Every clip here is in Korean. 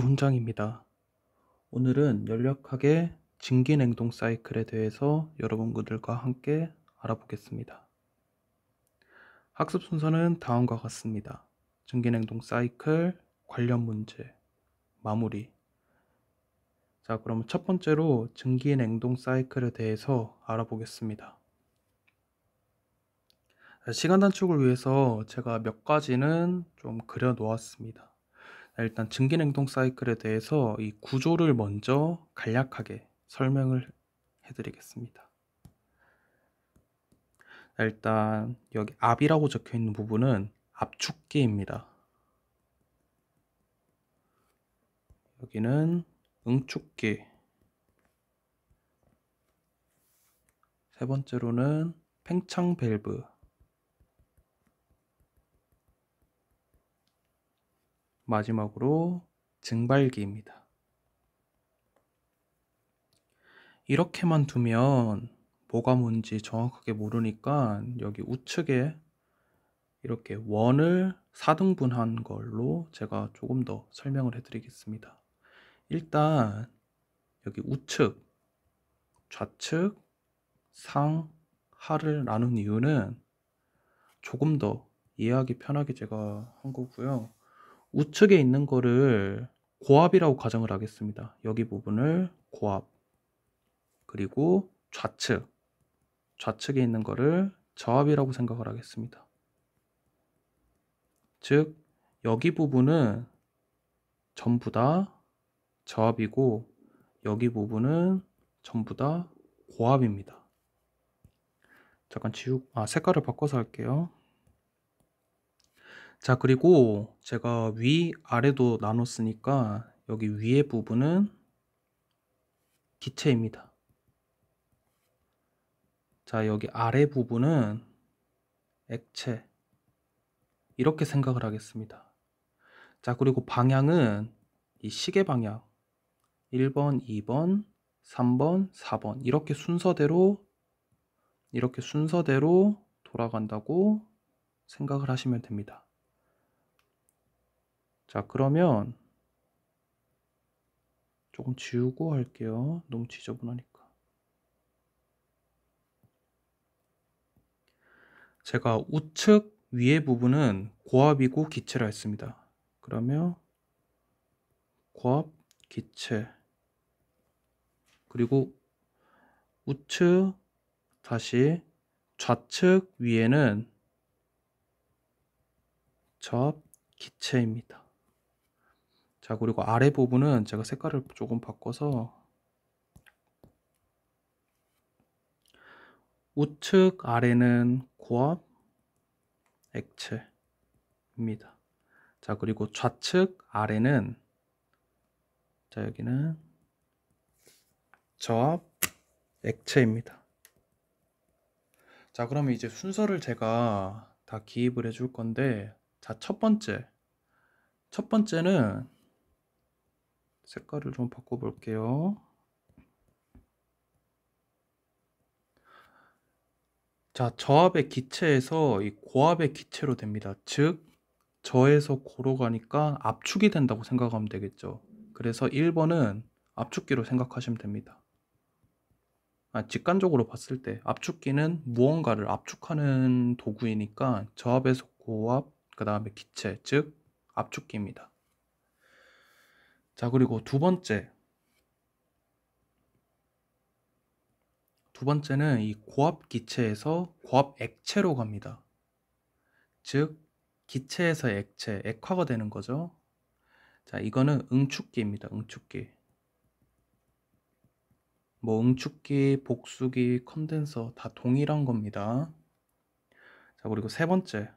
훈장입니다. 오늘은 열역학의 증기냉동 사이클에 대해서 여러분들과 함께 알아보겠습니다. 학습 순서는 다음과 같습니다. 증기냉동 사이클, 관련 문제, 마무리. 자, 그러면 첫 번째로 증기냉동 사이클에 대해서 알아보겠습니다. 시간 단축을 위해서 제가 몇 가지는 좀 그려 놓았습니다. 일단 증기냉동 사이클에 대해서 이 구조를 먼저 간략하게 설명을 해드리겠습니다. 일단 여기 압이라고 적혀 있는 부분은 압축기입니다. 여기는 응축기. 세 번째로는 팽창 밸브. 마지막으로 증발기입니다. 이렇게만 두면 뭐가 뭔지 정확하게 모르니까 여기 우측에 이렇게 원을 4등분한 걸로 제가 조금 더 설명을 해드리겠습니다. 일단 여기 우측, 좌측, 상, 하를 나눈 이유는 조금 더 이해하기 편하게 제가 한 거고요. 우측에 있는 거를 고압이라고 가정을 하겠습니다. 여기 부분을 고압, 그리고 좌측에 있는 거를 저압이라고 생각을 하겠습니다. 즉 여기 부분은 전부 다 저압이고 여기 부분은 전부 다 고압입니다. 잠깐 색깔을 바꿔서 할게요. 자, 그리고 제가 위 아래도 나눴으니까 여기 위에 부분은 기체입니다. 자, 여기 아래 부분은 액체, 이렇게 생각을 하겠습니다. 자, 그리고 방향은 이 시계 방향 1번, 2번, 3번, 4번 이렇게 순서대로 돌아간다고 생각을 하시면 됩니다. 자, 그러면 조금 지우고 할게요. 너무 지저분하니까. 제가 우측 위에 부분은 고압이고 기체라 했습니다. 그러면 고압, 기체, 그리고 우측 다시 좌측 위에는 저압, 기체입니다. 자, 그리고 아래 부분은 제가 색깔을 조금 바꿔서 우측 아래는 고압, 액체입니다. 자, 그리고 좌측 아래는 여기는 저압, 액체입니다. 자, 그러면 이제 순서를 제가 다 기입을 해줄 건데, 자, 첫 번째는 색깔을 좀 바꿔볼게요. 자, 저압의 기체에서 이 고압의 기체로 됩니다. 즉, 저에서 고로 가니까 압축이 된다고 생각하면 되겠죠. 그래서 1번은 압축기로 생각하시면 됩니다. 직관적으로 봤을 때 압축기는 무언가를 압축하는 도구이니까 저압에서 고압, 그 다음에 기체, 즉 압축기입니다. 자, 그리고 두 번째는 이 고압 기체에서 고압 액체로 갑니다. 즉 기체에서 액체, 액화가 되는 거죠. 자, 이거는 응축기입니다. 응축기. 뭐 응축기, 복수기, 컨덴서 다 동일한 겁니다. 자, 그리고 세 번째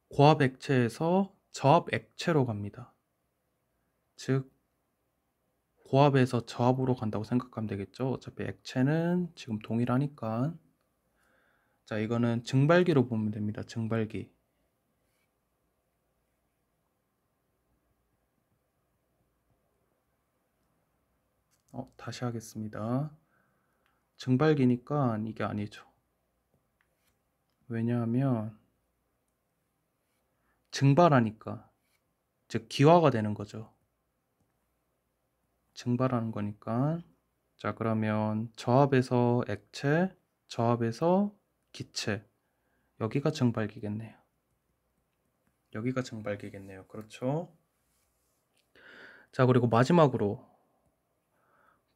고압 액체에서 저압 액체로 갑니다. 즉 고압에서 저압으로 간다고 생각하면 되겠죠. 어차피 액체는 지금 동일하니까. 자, 이거는 증발기로 보면 됩니다. 증발기. 다시 하겠습니다. 증발기니까 이게 아니죠. 왜냐하면 증발하니까 즉 기화가 되는 거죠. 증발하는 거니까. 자, 그러면 저압에서 액체, 저압에서 기체. 여기가 증발기겠네요. 여기가 증발기겠네요. 그렇죠? 자, 그리고 마지막으로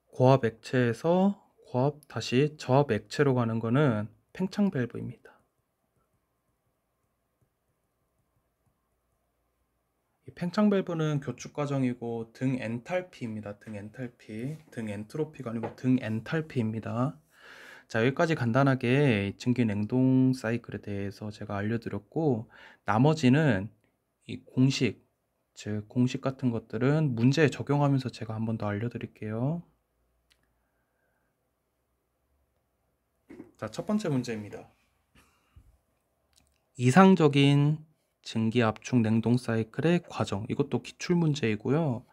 고압 액체에서 고압 다시 저압 액체로 가는 거는 팽창 밸브입니다. 이 팽창 밸브는 교축 과정이고 등 엔탈피입니다. 등 엔탈피. 등 엔트로피가 아니고 등 엔탈피입니다. 자, 여기까지 간단하게 증기 냉동 사이클에 대해서 제가 알려드렸고, 나머지는 이 공식, 즉 공식 같은 것들은 문제에 적용하면서 제가 한 번 더 알려드릴게요. 자, 첫 번째 문제입니다. 이상적인 증기 압축 냉동 사이클의 과정. 이것도 기출 문제이고요.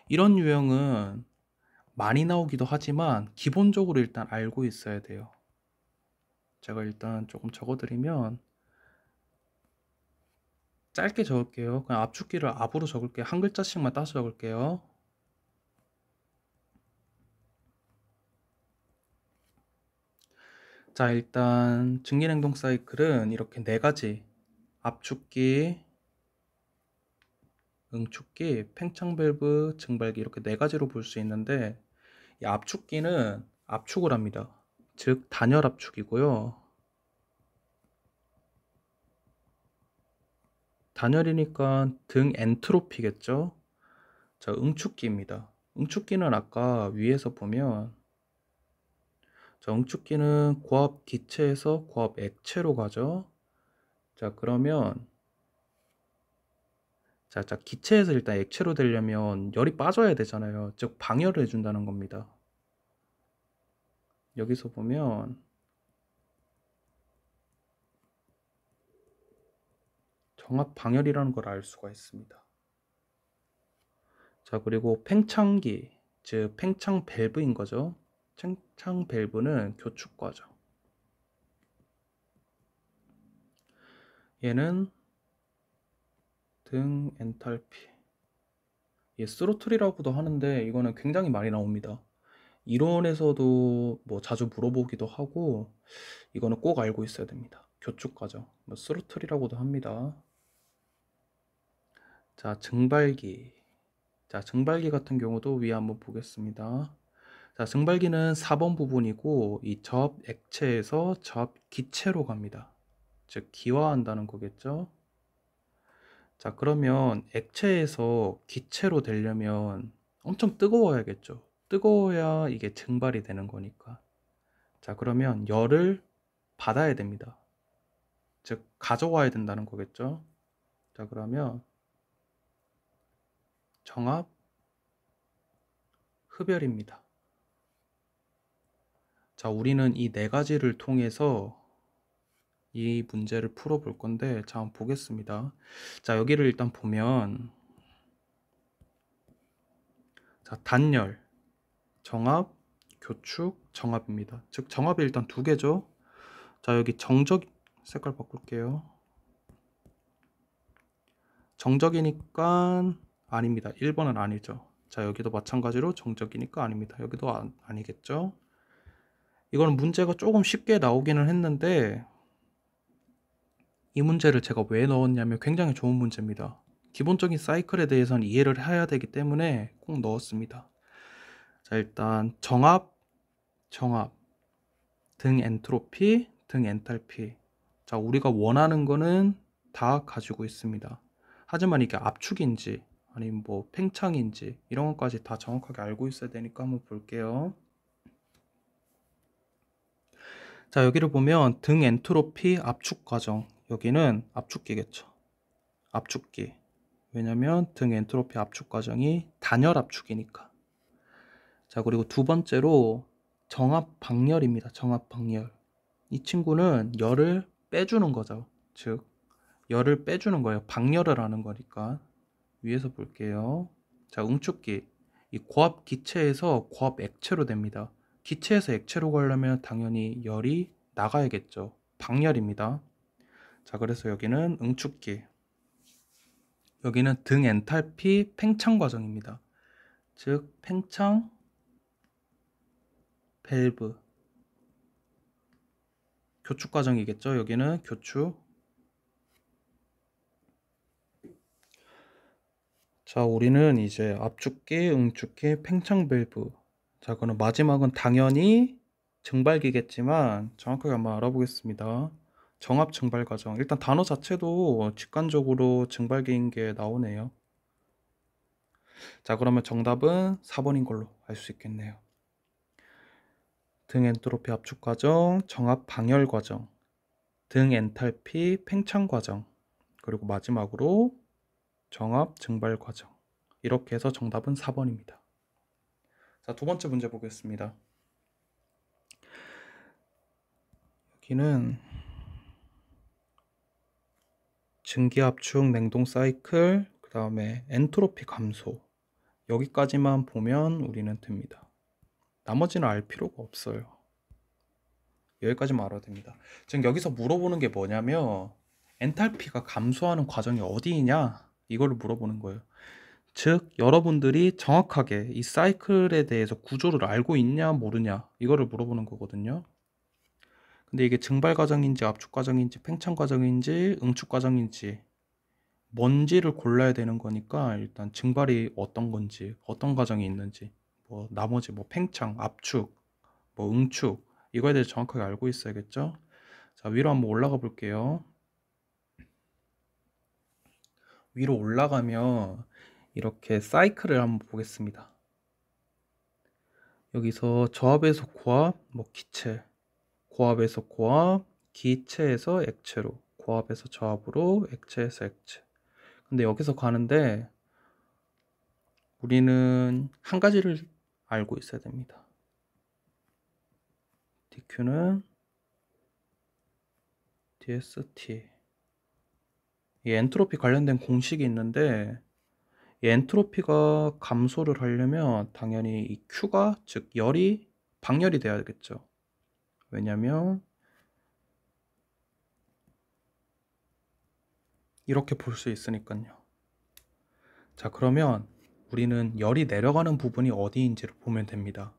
이런 유형은 많이 나오기도 하지만 기본적으로 일단 알고 있어야 돼요. 제가 일단 조금 적어드리면 짧게 적을게요. 그냥 압축기를 압으로 적을게요. 한 글자씩만 따서 적을게요. 자, 일단 증기냉동 사이클은 이렇게 네 가지, 압축기, 응축기, 팽창 밸브, 증발기, 이렇게 네 가지로 볼 수 있는데, 이 압축기는 압축을 합니다. 즉 단열 압축이고요. 단열이니까 등 엔트로피겠죠. 자, 응축기입니다. 응축기는 아까 위에서 보면, 자, 응축기는 고압 기체에서 고압 액체로 가죠. 자, 그러면 자, 기체에서 일단 액체로 되려면 열이 빠져야 되잖아요. 즉 방열을 해준다는 겁니다. 여기서 보면 정압 방열이라는 걸 알 수가 있습니다. 자, 그리고 팽창기, 즉 팽창 밸브인 거죠. 팽창 밸브는 교축 과정. 얘는 등 엔탈피. 얘 스로틀이라고도 하는데 이거는 굉장히 많이 나옵니다. 이론에서도 뭐 자주 물어보기도 하고, 이거는 꼭 알고 있어야 됩니다. 교축 과정, 뭐 스로틀이라고도 합니다. 자, 증발기. 자, 증발기 같은 경우도 위에 한번 보겠습니다. 자, 증발기는 4번 부분이고 이 저압 액체에서 저압 기체로 갑니다. 즉 기화한다는 거겠죠. 자, 그러면 액체에서 기체로 되려면 엄청 뜨거워야겠죠. 뜨거워야 이게 증발이 되는 거니까. 자, 그러면 열을 받아야 됩니다. 즉 가져와야 된다는 거겠죠. 자, 그러면 정압 흡열입니다. 자, 우리는 이 네 가지를 통해서 이 문제를 풀어볼 건데, 자, 한번 보겠습니다. 자, 여기를 일단 보면, 자, 단열, 정압, 교축, 정압입니다. 즉 정압이 일단 두 개죠. 자, 여기 정적, 색깔 바꿀게요. 정적이니까 아닙니다. 1번은 아니죠. 자, 여기도 마찬가지로 정적이니까 아닙니다. 여기도 아니겠죠. 이거는 문제가 조금 쉽게 나오기는 했는데, 이 문제를 제가 왜 넣었냐면 굉장히 좋은 문제입니다. 기본적인 사이클에 대해서는 이해를 해야 되기 때문에 꼭 넣었습니다. 자, 일단 정압, 등 엔트로피, 등 엔탈피. 자, 우리가 원하는 거는 다 가지고 있습니다. 하지만 이게 압축인지 아니면 뭐 팽창인지 이런 것까지 다 정확하게 알고 있어야 되니까 한번 볼게요. 자, 여기를 보면 등 엔트로피 압축 과정. 여기는 압축기겠죠. 압축기. 왜냐면 등 엔트로피 압축 과정이 단열 압축이니까. 자, 그리고 두 번째로 정압 방열입니다. 정압 방열. 이 친구는 열을 빼주는 거죠. 즉 열을 빼주는 거예요. 방열을 하는 거니까. 위에서 볼게요. 자, 응축기. 이 고압 기체에서 고압 액체로 됩니다. 기체에서 액체로 가려면 당연히 열이 나가야겠죠. 방열입니다. 자, 그래서 여기는 응축기. 여기는 등 엔탈피 팽창 과정입니다. 즉 팽창 밸브 교축 과정이겠죠. 여기는 교축. 자, 우리는 이제 압축기, 응축기, 팽창 밸브. 자, 그럼 마지막은 당연히 증발기겠지만 정확하게 한번 알아보겠습니다. 정압 증발 과정. 일단 단어 자체도 직관적으로 증발기인 게 나오네요. 자, 그러면 정답은 4번인 걸로 알 수 있겠네요. 등 엔트로피 압축 과정, 정압 방열 과정, 등 엔탈피 팽창 과정, 그리고 마지막으로 정압 증발 과정. 이렇게 해서 정답은 4번입니다. 자, 두 번째 문제 보겠습니다. 여기는 증기압축 냉동 사이클, 그 다음에 엔트로피 감소. 여기까지만 보면 우리는 됩니다. 나머지는 알 필요가 없어요. 여기까지만 알아도 됩니다. 지금 여기서 물어보는 게 뭐냐면 엔탈피가 감소하는 과정이 어디이냐 이거를 물어보는 거예요. 즉 여러분들이 정확하게 이 사이클에 대해서 구조를 알고 있냐 모르냐 이거를 물어보는 거거든요. 근데 이게 증발 과정인지 압축 과정인지 팽창 과정인지 응축 과정인지 뭔지를 골라야 되는 거니까 일단 증발이 어떤 건지 어떤 과정이 있는지 뭐 나머지 뭐 팽창, 압축, 뭐 응축 이거에 대해서 정확하게 알고 있어야겠죠. 자, 위로 한번 올라가 볼게요. 위로 올라가면 이렇게 사이클을 한번 보겠습니다. 여기서 저압에서 고압, 뭐 기체, 고압에서 고압, 기체에서 액체로, 고압에서 저압으로, 액체에서 액체. 근데 여기서 가는데 우리는 한 가지를 알고 있어야 됩니다. dq는 dst. 이 엔트로피 관련된 공식이 있는데 이 엔트로피가 감소를 하려면 당연히 이 Q가 즉 열이 방열이 돼야겠죠. 왜냐면 이렇게 볼 수 있으니까요. 자, 그러면 우리는 열이 내려가는 부분이 어디인지를 보면 됩니다.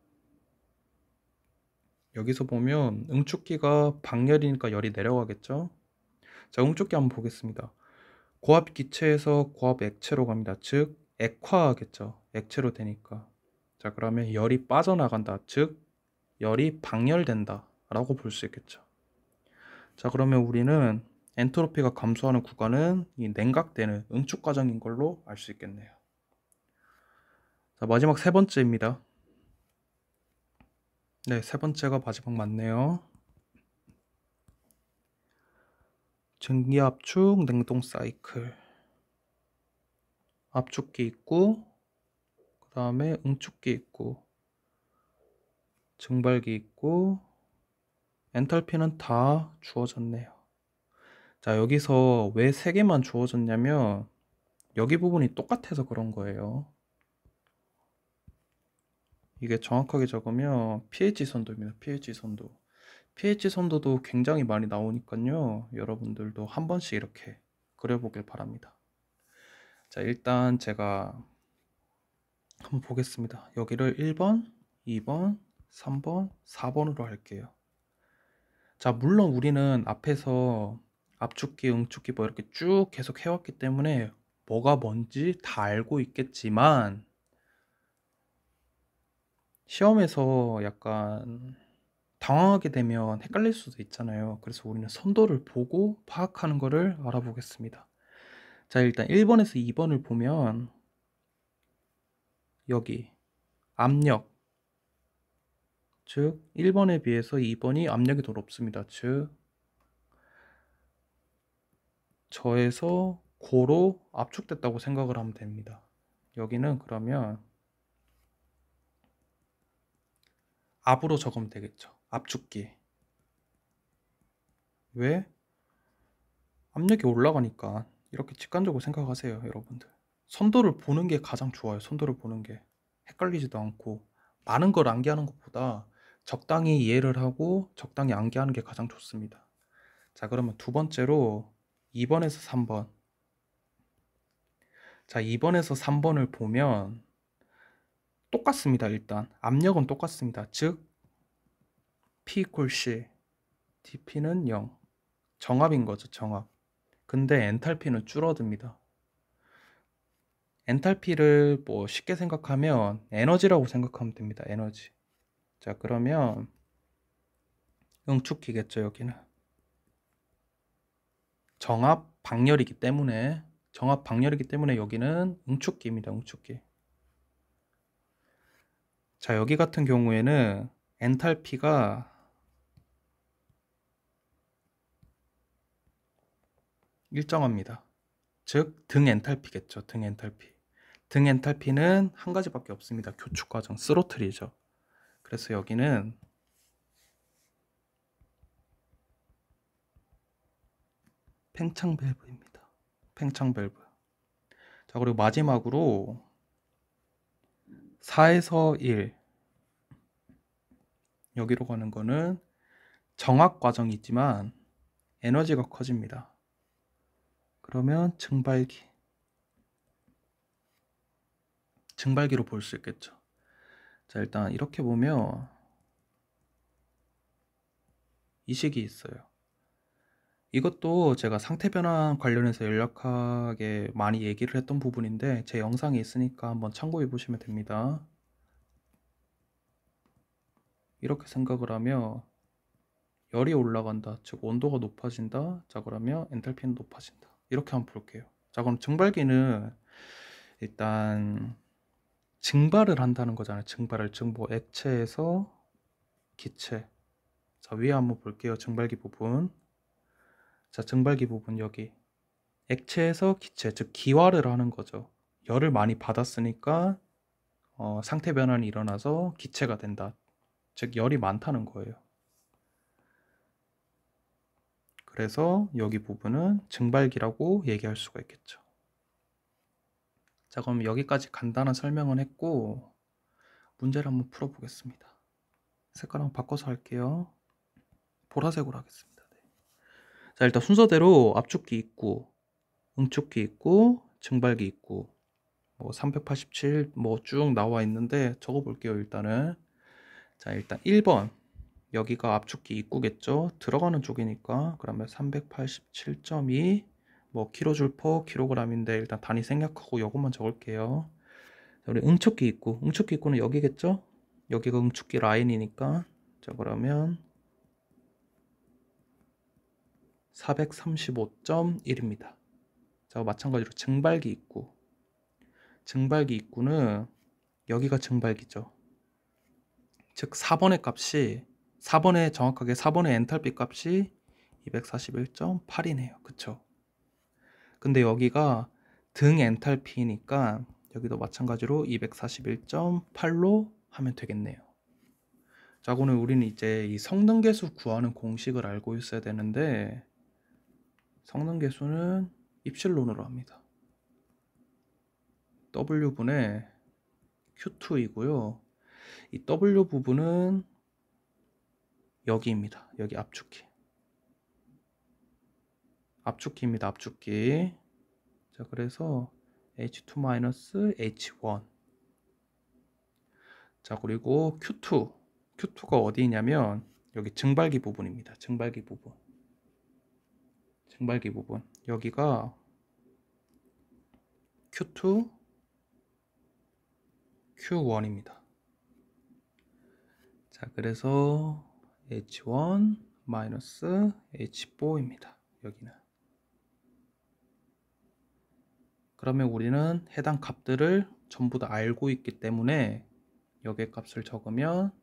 여기서 보면 응축기가 방열이니까 열이 내려가겠죠. 자, 응축기 한번 보겠습니다. 고압 기체에서 고압 액체로 갑니다. 즉 액화하겠죠. 액체로 되니까. 자, 그러면 열이 빠져나간다. 즉 열이 방열된다 라고 볼 수 있겠죠. 자, 그러면 우리는 엔트로피가 감소하는 구간은 이 냉각되는 응축 과정인 걸로 알 수 있겠네요. 자, 마지막 세 번째입니다. 네, 세 번째가 마지막 맞네요. 증기압축 냉동 사이클. 압축기 있고 그 다음에 응축기 있고 증발기 있고 엔탈피는 다 주어졌네요. 자, 여기서 왜 세 개만 주어졌냐면 여기 부분이 똑같아서 그런 거예요. 이게 정확하게 적으면 pH 선도입니다. pH 선도. pH 선도도 굉장히 많이 나오니까요. 여러분들도 한 번씩 이렇게 그려보길 바랍니다. 자, 일단 제가 한번 보겠습니다. 여기를 1번, 2번, 3번, 4번으로 할게요. 자, 물론 우리는 앞에서 압축기, 응축기 뭐 이렇게 쭉 계속 해왔기 때문에 뭐가 뭔지 다 알고 있겠지만 시험에서 약간 당황하게 되면 헷갈릴 수도 있잖아요. 그래서 우리는 선도를 보고 파악하는 거를 알아보겠습니다. 자, 일단 1번에서 2번을 보면 여기 압력, 즉 1번에 비해서 2번이 압력이 더 높습니다. 즉 저에서 고로 압축됐다고 생각을 하면 됩니다. 여기는 그러면 압으로 적으면 되겠죠. 압축기. 왜? 압력이 올라가니까 이렇게 직관적으로 생각하세요, 여러분들. 선도를 보는 게 가장 좋아요. 선도를 보는 게 헷갈리지도 않고 많은 걸 암기하는 것보다 적당히 이해를 하고 적당히 암기하는 게 가장 좋습니다. 자, 그러면 두 번째로 2번에서 3번. 자, 2번에서 3번을 보면 똑같습니다. 일단 압력은 똑같습니다. 즉 P equal C, dP는 0. 정압인 거죠, 정압. 근데 엔탈피는 줄어듭니다. 엔탈피를 뭐 쉽게 생각하면 에너지라고 생각하면 됩니다. 에너지. 자, 그러면 응축기겠죠, 여기는. 정압 방열이기 때문에 여기는 응축기입니다. 응축기. 자, 여기 같은 경우에는 엔탈피가 일정합니다. 즉 등 엔탈피겠죠. 등 엔탈피. 등 엔탈피는 한 가지밖에 없습니다. 교축 과정 스로틀이죠. 그래서 여기는 팽창 밸브입니다. 팽창 밸브. 자, 그리고 마지막으로 4에서 1 여기로 가는 거는 정압 과정이 있지만 에너지가 커집니다. 그러면 증발기로 볼 수 있겠죠. 자, 일단 이렇게 보면 이 식이 있어요. 이것도 제가 상태 변환 관련해서 연락하게 많이 얘기를 했던 부분인데 제 영상에 있으니까 한번 참고해 보시면 됩니다. 이렇게 생각을 하면 열이 올라간다, 즉 온도가 높아진다. 자, 그러면 엔탈피는 높아진다. 이렇게 한번 볼게요. 자, 그럼 증발기는 일단 증발을 한다는 거잖아요. 증발을, 즉 뭐 액체에서 기체. 자, 위에 한번 볼게요. 증발기 부분. 자, 증발기 부분 여기 액체에서 기체, 즉 기화를 하는 거죠. 열을 많이 받았으니까 상태 변환이 일어나서 기체가 된다. 즉 열이 많다는 거예요. 그래서 여기 부분은 증발기라고 얘기할 수가 있겠죠. 자, 그럼 여기까지 간단한 설명은 했고 문제를 한번 풀어보겠습니다. 색깔 한번 바꿔서 할게요. 보라색으로 하겠습니다. 네. 자, 일단 순서대로 압축기 있고 응축기 있고 증발기 있고 뭐 387 뭐 쭉 나와 있는데 적어 볼게요. 일단은 자, 일단 1번 여기가 압축기 입구겠죠. 들어가는 쪽이니까 그러면 387.2 뭐 킬로줄 퍼 킬로그램인데 일단 단위 생략하고 요것만 적을게요. 자, 우리 응축기 입구, 응축기 입구는 여기겠죠. 여기가 응축기 라인이니까 자, 그러면 435.1입니다. 자, 마찬가지로 증발기 입구, 증발기 입구는 여기가 증발기죠. 즉 4번의 값이 4번의 정확하게 4번의 엔탈피 값이 241.8이네요. 그쵸? 근데 여기가 등 엔탈피니까 여기도 마찬가지로 241.8로 하면 되겠네요. 자, 오늘 우리는 이제 이 성능계수 구하는 공식을 알고 있어야 되는데 성능계수는 입실론으로 합니다. W분의 Q2이고요. 이 W 부분은 여기입니다. 여기 압축기. 압축기입니다. 압축기. 자, 그래서 H2-H1. 자, 그리고 Q2가 어디냐면 여기 증발기 부분입니다. 증발기 부분. 증발기 부분. 여기가 Q2, Q1입니다. 자, 그래서 H1 H4입니다. 여기는. 그러면 우리는 해당 값들을 전부 다 알고 있기 때문에 여기에 값을 적으면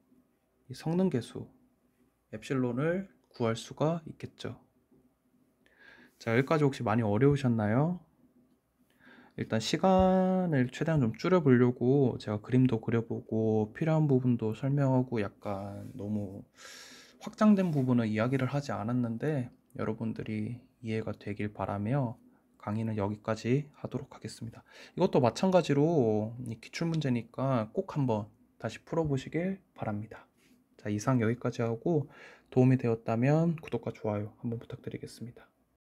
이 성능계수 엡실론을 구할 수가 있겠죠. 자, 여기까지 혹시 많이 어려우셨나요? 일단 시간을 최대한 좀 줄여보려고 제가 그림도 그려보고 필요한 부분도 설명하고 약간 너무 확장된 부분은 이야기를 하지 않았는데 여러분들이 이해가 되길 바라며 강의는 여기까지 하도록 하겠습니다. 이것도 마찬가지로 기출문제니까 꼭 한번 다시 풀어보시길 바랍니다. 자, 이상 여기까지 하고 도움이 되었다면 구독과 좋아요 한번 부탁드리겠습니다.